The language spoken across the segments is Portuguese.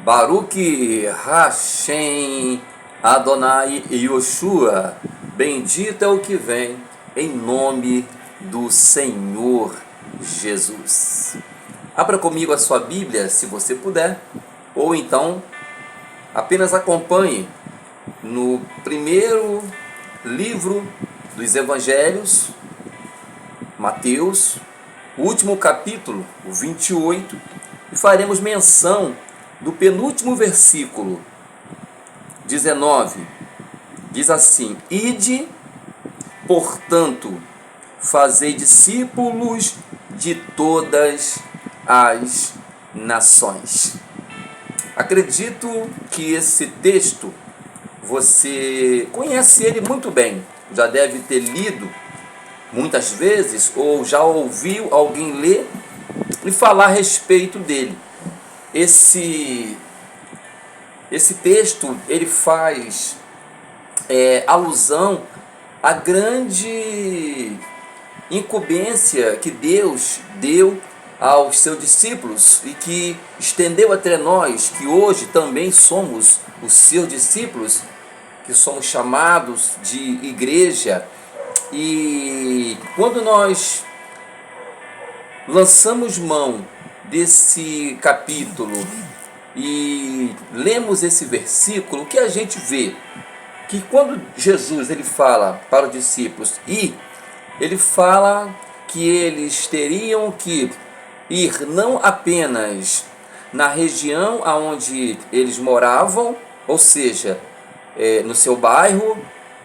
Baruch Hashem Adonai Yoshua, bendito é o que vem em nome do Senhor Jesus. Abra comigo a sua Bíblia, se você puder, ou então apenas acompanhe no primeiro livro dos Evangelhos, Mateus, o último capítulo, o 28, e faremos menção do penúltimo versículo, 19, diz assim: Ide, portanto, fazei discípulos de todas as nações. Acredito que esse texto, você conhece ele muito bem, já deve ter lido muitas vezes, ou já ouviu alguém ler e falar a respeito dele. Esse texto, ele faz alusão à grande incumbência que Deus deu aos seus discípulos e que estendeu até nós, que hoje também somos os seus discípulos, que somos chamados de igreja. E quando nós lançamos mão desse capítulo e lemos esse versículo, o que a gente vê? Que quando Jesus ele fala para os discípulos, e ele fala que eles teriam que ir não apenas na região onde eles moravam, ou seja, no seu bairro.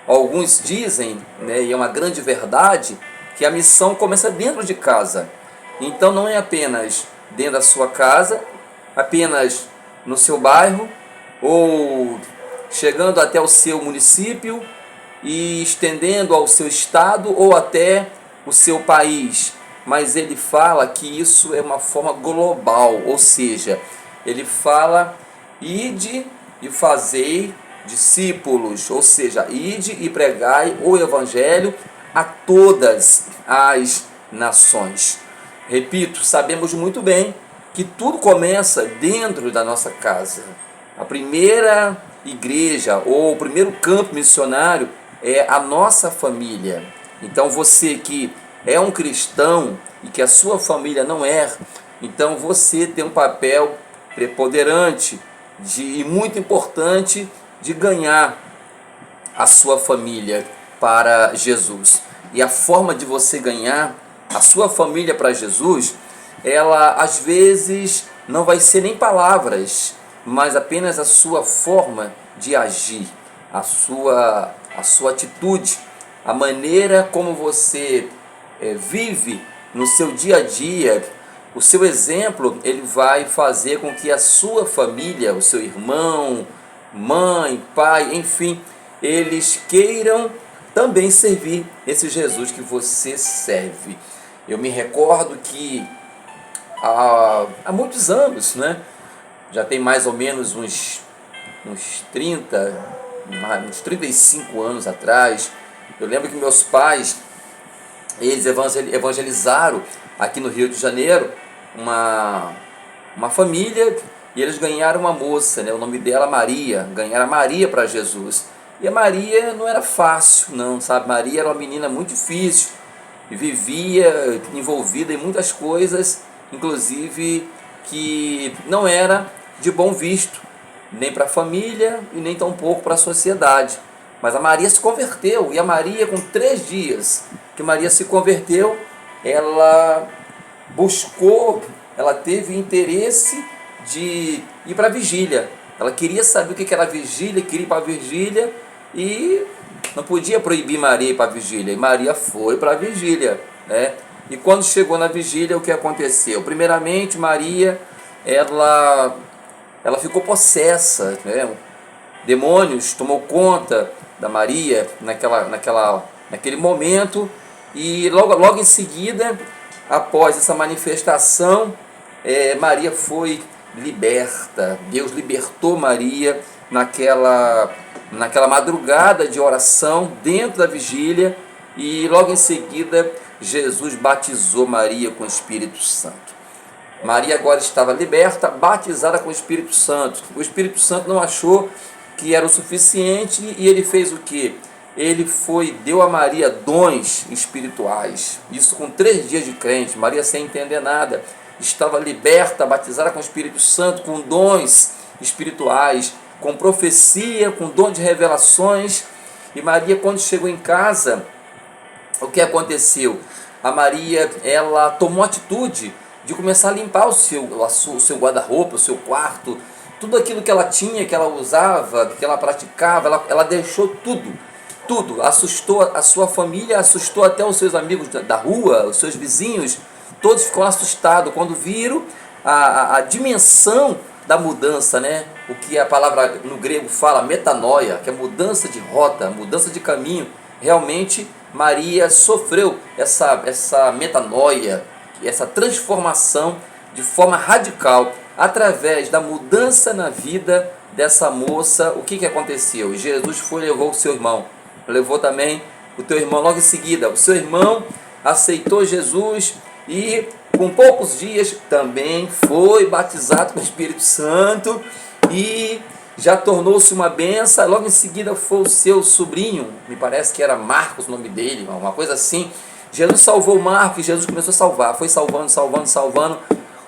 Alguns dizem, e é uma grande verdade, que a missão começa dentro de casa. Então não é apenas dentro da sua casa, apenas no seu bairro, ou chegando até o seu município e estendendo ao seu estado ou até o seu país. Mas ele fala que isso é uma forma global, ou seja, ele fala: ide e fazei discípulos, ou seja, ide e pregai o evangelho a todas as nações. Repito, sabemos muito bem que tudo começa dentro da nossa casa. A primeira igreja ou o primeiro campo missionário é a nossa família. Então você que é um cristão e que a sua família não é, então você tem um papel preponderante e muito importante de ganhar a sua família para Jesus. E a forma de você ganhar a sua família para Jesus, ela às vezes não vai ser nem palavras, mas apenas a sua forma de agir, a sua atitude, a maneira como você vive no seu dia a dia. O seu exemplo, ele vai fazer com que a sua família, o seu irmão, mãe, pai, enfim, eles queiram também servir esse Jesus que você serve. Eu me recordo que há muitos anos, já tem mais ou menos uns 35 anos atrás, eu lembro que meus pais, eles evangelizaram aqui no Rio de Janeiro uma família, e eles ganharam uma moça, o nome dela Maria, ganharam a Maria para Jesus. E a Maria não era fácil, não, sabe? Maria era uma menina muito difícil, e vivia envolvida em muitas coisas, inclusive que não era de bom visto, nem para a família e nem tampouco para a sociedade. Mas a Maria se converteu, e a Maria, com 3 dias que Maria se converteu, ela teve interesse de ir para a vigília. Ela queria saber o que era a vigília, queria ir para a vigília, e não podia proibir Maria ir para a vigília. E Maria foi para a vigília, E quando chegou na vigília, o que aconteceu? Primeiramente, Maria, ela ficou possessa, Demônios tomou conta da Maria naquele momento, e logo em seguida, após essa manifestação, Maria foi liberta. Deus libertou Maria naquela madrugada de oração dentro da vigília, e logo em seguida Jesus batizou Maria com o Espírito Santo. Maria agora estava liberta, batizada com o Espírito Santo. O Espírito Santo não achou que era o suficiente e ele fez o quê? Ele deu a Maria dons espirituais. Isso com 3 dias de crente. Maria, sem entender nada, estava liberta, batizada com o Espírito Santo, com dons espirituais, com profecia, com dom de revelações. E Maria, quando chegou em casa, o que aconteceu? A Maria, ela tomou atitude de começar a limpar o seu guarda-roupa, o seu quarto, tudo aquilo que ela tinha, que ela usava, que ela praticava, ela deixou tudo, assustou a sua família, assustou até os seus amigos da rua, os seus vizinhos, todos ficaram assustados quando viram a dimensão da mudança, né? O que a palavra no grego fala, metanoia, que é mudança de rota, mudança de caminho. Realmente Maria sofreu essa metanoia, essa transformação de forma radical, através da mudança na vida dessa moça. O que aconteceu? Jesus levou o seu irmão, levou também o teu irmão logo em seguida. O seu irmão aceitou Jesus e com poucos dias também foi batizado com o Espírito Santo e já tornou-se uma benção. Logo em seguida foi o seu sobrinho, me parece que era Marcos o nome dele, uma coisa assim. Jesus salvou Marcos e Jesus começou a salvar, foi salvando.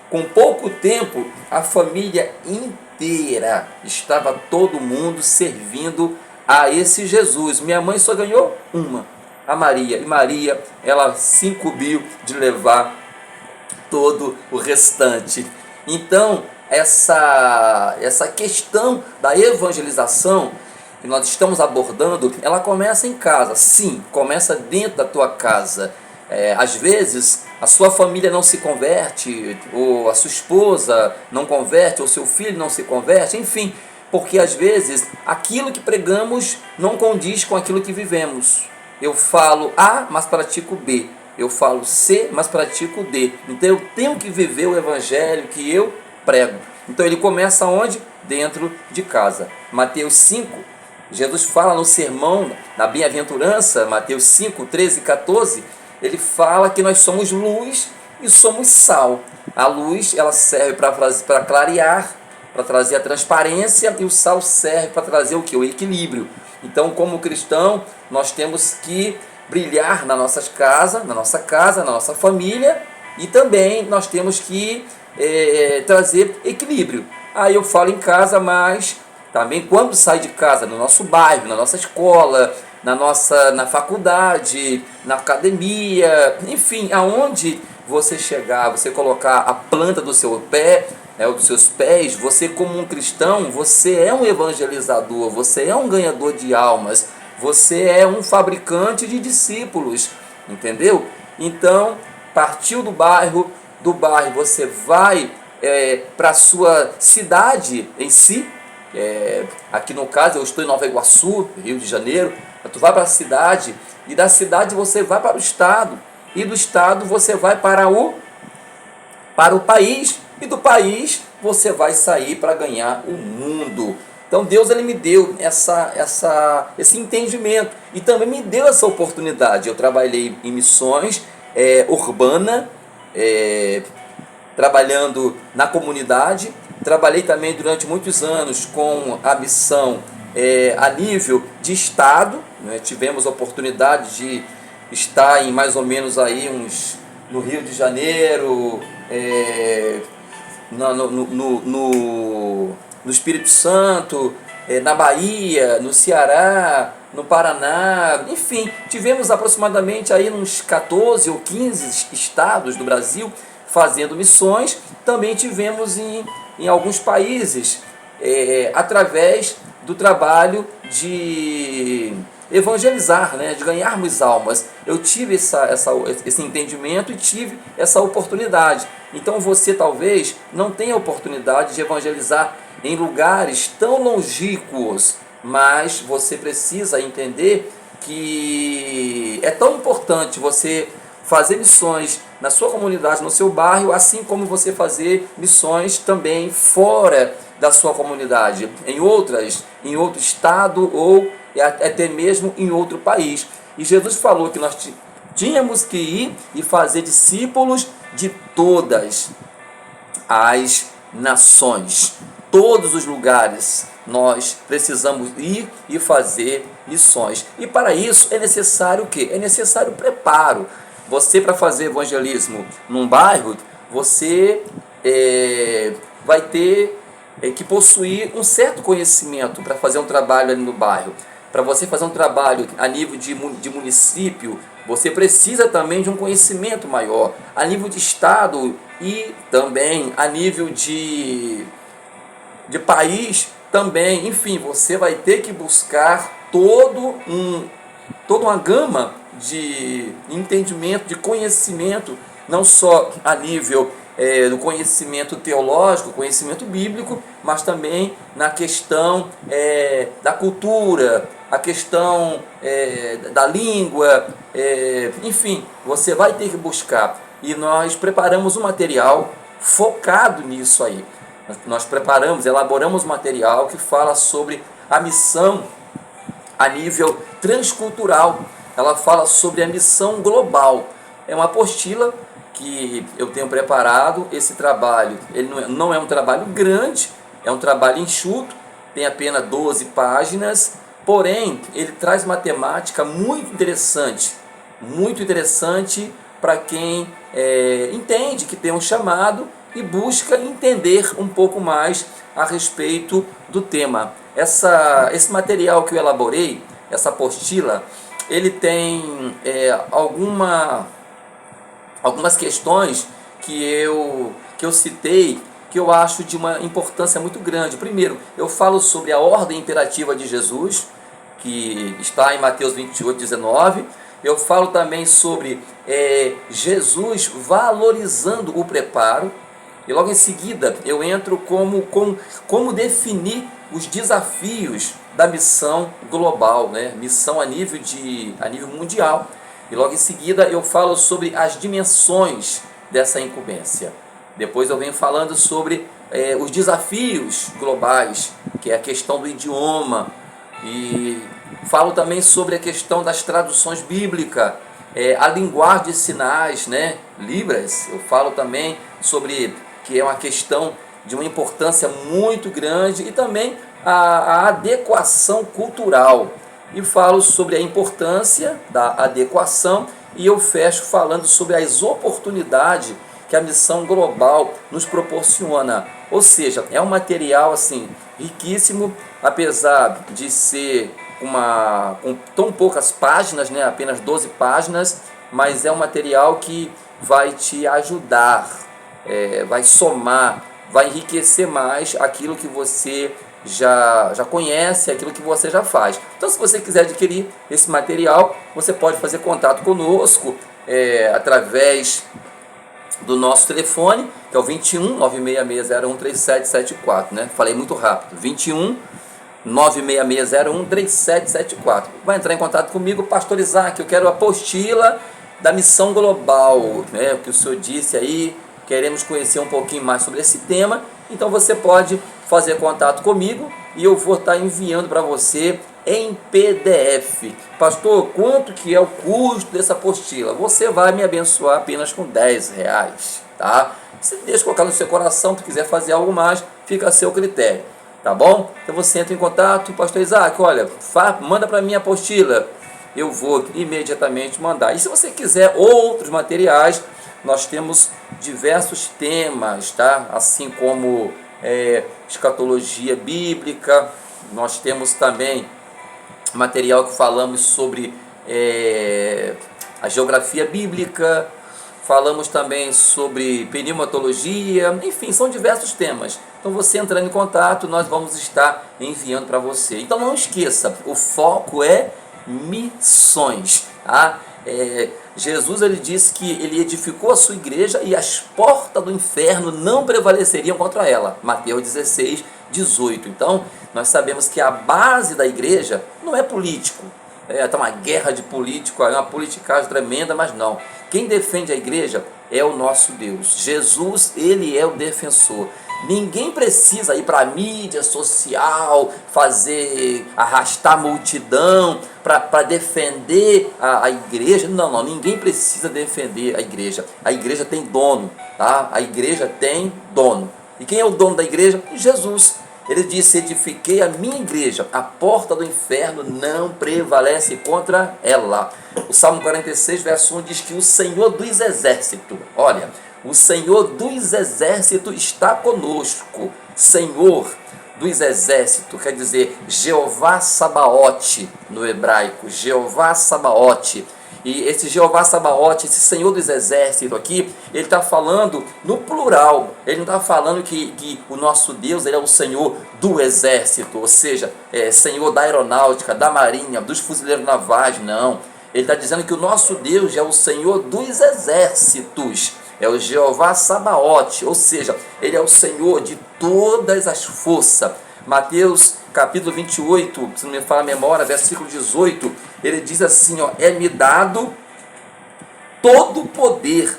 Com pouco tempo, a família inteira, estava todo mundo servindo a esse Jesus. Minha mãe só ganhou uma, a Maria. E Maria, ela se incumbiu de levar todo o restante. Então, essa questão da evangelização que nós estamos abordando, ela começa em casa. Sim, começa dentro da tua casa. Às vezes a sua família não se converte, ou a sua esposa não converte, ou seu filho não se converte, enfim, porque às vezes aquilo que pregamos não condiz com aquilo que vivemos. Eu falo A, mas pratico B. Eu falo C, mas pratico D. Então eu tenho que viver o evangelho que eu prego. Então ele começa onde? Dentro de casa. Mateus 5, Jesus fala no sermão da bem-aventurança, Mateus 5, 13 e 14, ele fala que nós somos luz e somos sal. A luz, ela serve para clarear, para trazer a transparência, e o sal serve para trazer o que? O equilíbrio. Então, como cristão, nós temos que brilhar na nossa casa, na nossa família, e também nós temos que trazer equilíbrio. Aí eu falo em casa, mas também quando sai de casa, no nosso bairro, na nossa escola, na faculdade, na academia, enfim, aonde você chegar, você colocar a planta do seu pé, dos seus pés, você como um cristão, você é um evangelizador, você é um ganhador de almas, você é um fabricante de discípulos, entendeu? Então, partiu do bairro você vai para a sua cidade em si. Aqui no caso eu estou em Nova Iguaçu, Rio de Janeiro. Tu vai para a cidade, e da cidade você vai para o estado, e do estado você vai para o país, e do país você vai sair para ganhar o mundo. Então Deus, ele me deu esse entendimento e também me deu essa oportunidade. Eu trabalhei em missões urbana, trabalhando na comunidade. Trabalhei também durante muitos anos com a missão a nível de estado, né? Tivemos a oportunidade de estar em mais ou menos aí no Rio de Janeiro, no Espírito Santo, na Bahia, no Ceará, no Paraná, enfim, tivemos aproximadamente aí uns 14 ou 15 estados do Brasil fazendo missões. Também tivemos em alguns países, através do trabalho de evangelizar, né, de ganharmos almas. Eu tive esse entendimento e tive essa oportunidade. Então você talvez não tenha a oportunidade de evangelizar em lugares tão longínquos, mas você precisa entender que é tão importante você fazer missões na sua comunidade, no seu bairro, assim como você fazer missões também fora da sua comunidade, em outro estado ou até mesmo em outro país. E Jesus falou que nós tínhamos que ir e fazer discípulos de todas às nações. Todos os lugares nós precisamos ir e fazer missões. E para isso é necessário o quê? É necessário preparo. Você, para fazer evangelismo num bairro, você vai ter que possuir um certo conhecimento para fazer um trabalho ali no bairro. Para você fazer um trabalho a nível de município, você precisa também de um conhecimento maior. A nível de estado e também a nível de país também. Enfim, você vai ter que buscar toda uma gama de entendimento, de conhecimento, não só a nível do conhecimento teológico, conhecimento bíblico, mas também na questão da cultura, a questão da língua, enfim, você vai ter que buscar. E nós preparamos um material focado nisso aí. Nós preparamos, elaboramos material que fala sobre a missão a nível transcultural. Ela fala sobre a missão global. É uma apostila que eu tenho preparado. Esse trabalho, ele não é um trabalho grande, é um trabalho enxuto, tem apenas 12 páginas, porém ele traz matemática muito interessante para quem entende que tem um chamado e busca entender um pouco mais a respeito do tema. Esse material que eu elaborei, essa apostila, ele tem algumas questões que eu citei, que eu acho de uma importância muito grande. Primeiro, eu falo sobre a ordem imperativa de Jesus, que está em Mateus 28:19. Eu falo também sobre Jesus valorizando o preparo. E logo em seguida eu entro como definir os desafios da missão global, né? Missão a nível mundial. E logo em seguida eu falo sobre as dimensões dessa incumbência. Depois eu venho falando sobre os desafios globais, que é a questão do idioma. E falo também sobre a questão das traduções bíblicas, a linguagem de sinais, né? Libras. Eu falo também sobre que é uma questão de uma importância muito grande, e também a adequação cultural. E falo sobre a importância da adequação, e eu fecho falando sobre as oportunidades que a missão global nos proporciona. Ou seja, é um material assim riquíssimo, apesar de ser com tão poucas páginas, né, apenas 12 páginas, mas é um material que vai te ajudar, vai somar, vai enriquecer mais aquilo que você já conhece, aquilo que você já faz. Então, se você quiser adquirir esse material, você pode fazer contato conosco através do nosso telefone, que é o 21 96601 3774, né? Falei muito rápido. 21 96601 3774. Vai entrar em contato comigo, Pastor Isaac, eu quero a apostila da missão global, né? O que o senhor disse aí, queremos conhecer um pouquinho mais sobre esse tema. Então você pode fazer contato comigo e eu vou estar enviando para você em PDF. Pastor, quanto que é o custo dessa apostila? Você vai me abençoar apenas com R$10, tá? Você deixa colocar no seu coração, se quiser fazer algo mais, fica a seu critério, tá bom? Então você entra em contato, Pastor Isaac, olha, manda para mim a apostila, eu vou imediatamente mandar. E se você quiser outros materiais, nós temos diversos temas, tá? Assim como escatologia bíblica, nós temos também material que falamos sobre a geografia bíblica, falamos também sobre pneumatologia, enfim, são diversos temas. Então você entrando em contato, nós vamos estar enviando para você. Então não esqueça, o foco é missões, tá? Jesus, ele disse que ele edificou a sua igreja e as portas do inferno não prevaleceriam contra ela. Mateus 16:18. Então, nós sabemos que a base da igreja não é político. Está uma guerra de político, uma politicagem tremenda, mas não. Quem defende a igreja é o nosso Deus. Jesus, ele é o defensor. Ninguém precisa ir para a mídia social, arrastar multidão para defender a igreja. Não, ninguém precisa defender a igreja. A igreja tem dono, tá? A igreja tem dono. E quem é o dono da igreja? Jesus. Ele disse: edifiquei a minha igreja, a porta do inferno não prevalece contra ela. O Salmo 46, verso 1 diz que o Senhor dos exércitos, olha, o Senhor dos exércitos está conosco. Senhor dos exércitos quer dizer Jeová Sabaote no hebraico, Jeová Sabaote. E esse Jeová Sabaote, esse Senhor dos exércitos aqui, ele está falando no plural. Ele não está falando que o nosso Deus, ele é o Senhor do exército, ou seja, Senhor da aeronáutica, da marinha, dos fuzileiros navais, não. Ele está dizendo que o nosso Deus é o Senhor dos exércitos, é o Jeová Sabaote, ou seja, ele é o Senhor de todas as forças. Mateus capítulo 28, se não me fala a memória, versículo 18, ele diz assim, ó, é-me dado todo poder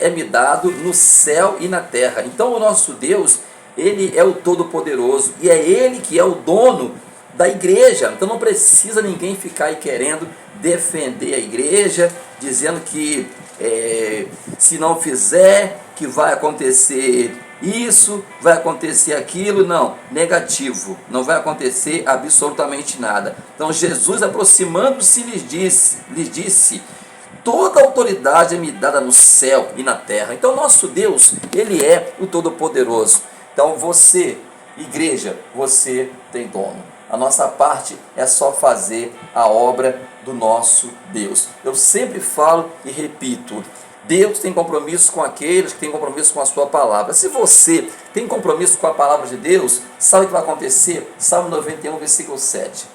é-me dado no céu e na terra. Então o nosso Deus, ele é o Todo-Poderoso, e é ele que é o dono da igreja. Então não precisa ninguém ficar aí querendo defender a igreja, dizendo que se não fizer, que vai acontecer isso, vai acontecer aquilo. Não, negativo, não vai acontecer absolutamente nada. Então Jesus, aproximando-se, lhes disse, toda autoridade é me dada no céu e na terra. Então nosso Deus, ele é o Todo-Poderoso. Então você, igreja, você tem dono. A nossa parte é só fazer a obra do nosso Deus. Eu sempre falo e repito, Deus tem compromisso com aqueles que têm compromisso com a sua palavra. Se você tem compromisso com a palavra de Deus, sabe o que vai acontecer? Salmo 91, versículo 7.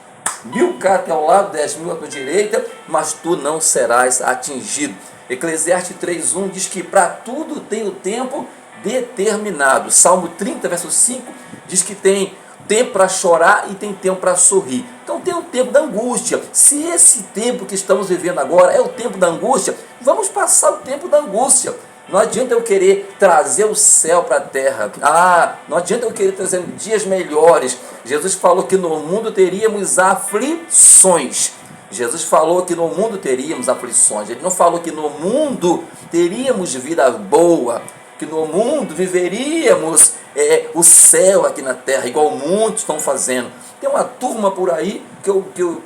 1000 caem ao teu lado, 10.000 à tua direita, mas tu não serás atingido. Eclesiastes 3:1 diz que para tudo tem o tempo determinado. Salmo 30, verso 5 diz que tem tempo para chorar e tem tempo para sorrir. Então tem o tempo da angústia. Se esse tempo que estamos vivendo agora é o tempo da angústia, vamos passar o tempo da angústia. Não adianta eu querer trazer o céu para a terra. Não adianta eu querer trazer dias melhores. Jesus falou que no mundo teríamos aflições. Jesus falou que no mundo teríamos aflições. Ele não falou que no mundo teríamos vida boa, que no mundo viveríamos o céu aqui na terra, igual muitos estão fazendo. Tem uma turma por aí que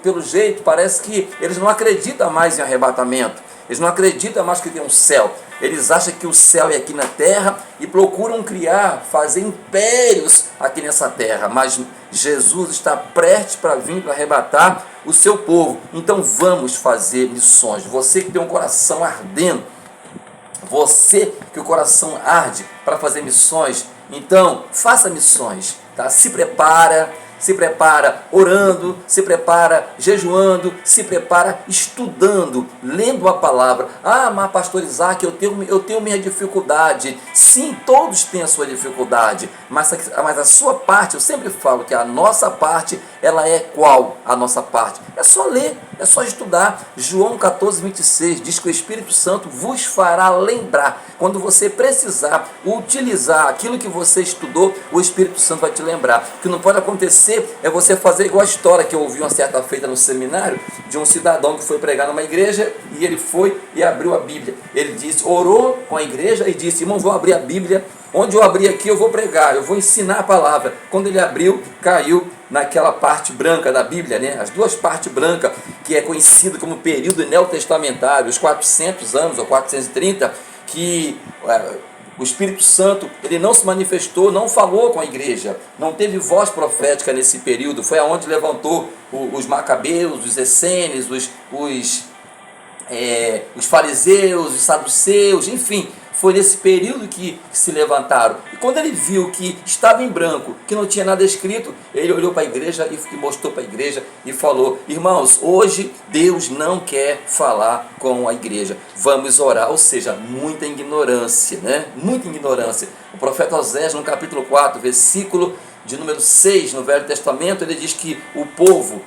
pelo jeito parece que eles não acreditam mais em arrebatamento, eles não acreditam mais que tem um céu. Eles acham que o céu é aqui na terra e procuram fazer impérios aqui nessa terra, mas Jesus está prestes para vir para arrebatar o seu povo. Então vamos fazer missões. Você que tem um coração ardendo, você que o coração arde para fazer missões, então faça missões, tá? Se prepara orando, se prepara jejuando, se prepara estudando, lendo a palavra. Mas pastor Isaac, eu tenho minha dificuldade. Sim, todos têm a sua dificuldade, mas a sua parte, eu sempre falo que a nossa parte, ela é qual? A nossa parte é só ler, é só estudar. João 14:26 diz que o Espírito Santo vos fará lembrar. Quando você precisar utilizar aquilo que você estudou, o Espírito Santo vai te lembrar. O que não pode acontecer é você fazer igual a história que eu ouvi uma certa feita no seminário, de um cidadão que foi pregar numa igreja, e ele foi e abriu a Bíblia. Ele disse, orou com a igreja e disse, irmão, vou abrir a Bíblia, onde eu abrir aqui eu vou pregar, eu vou ensinar a palavra. Quando ele abriu, caiu naquela parte branca da Bíblia, né? As duas partes brancas, que é conhecido como período neotestamentário, os 400 anos ou 430, que o Espírito Santo, ele não se manifestou, não falou com a igreja, não teve voz profética nesse período. Foi aonde levantou os macabeus, os essênios, os fariseus, os saduceus, enfim, foi nesse período que se levantaram. E quando ele viu que estava em branco, que não tinha nada escrito, ele olhou para a igreja e mostrou para a igreja e falou, irmãos, hoje Deus não quer falar com a igreja, vamos orar. Ou seja, muita ignorância, né? Muita ignorância. O profeta Osés, no capítulo 4, versículo de número 6, no Velho Testamento, ele diz que o povo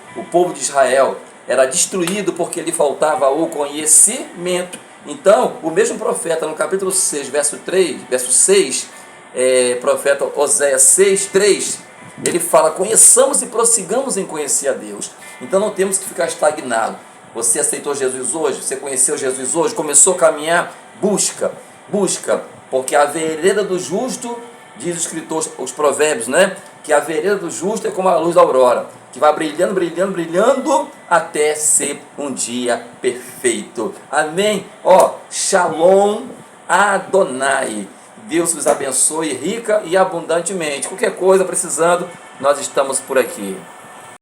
de Israel era destruído porque lhe faltava o conhecimento. Então, o mesmo profeta, no capítulo 6, verso 6, profeta Oséias 6:3, ele fala, conheçamos e prossigamos em conhecer a Deus. Então não temos que ficar estagnado. Você aceitou Jesus hoje? Você conheceu Jesus hoje? Começou a caminhar? Busca, porque a vereda do justo, diz o escritor, os provérbios, né? Que a vereda do justo é como a luz da aurora, que vai brilhando, brilhando, brilhando, até ser um dia perfeito. Amém? Shalom Adonai. Deus vos abençoe rica e abundantemente. Qualquer coisa precisando, nós estamos por aqui.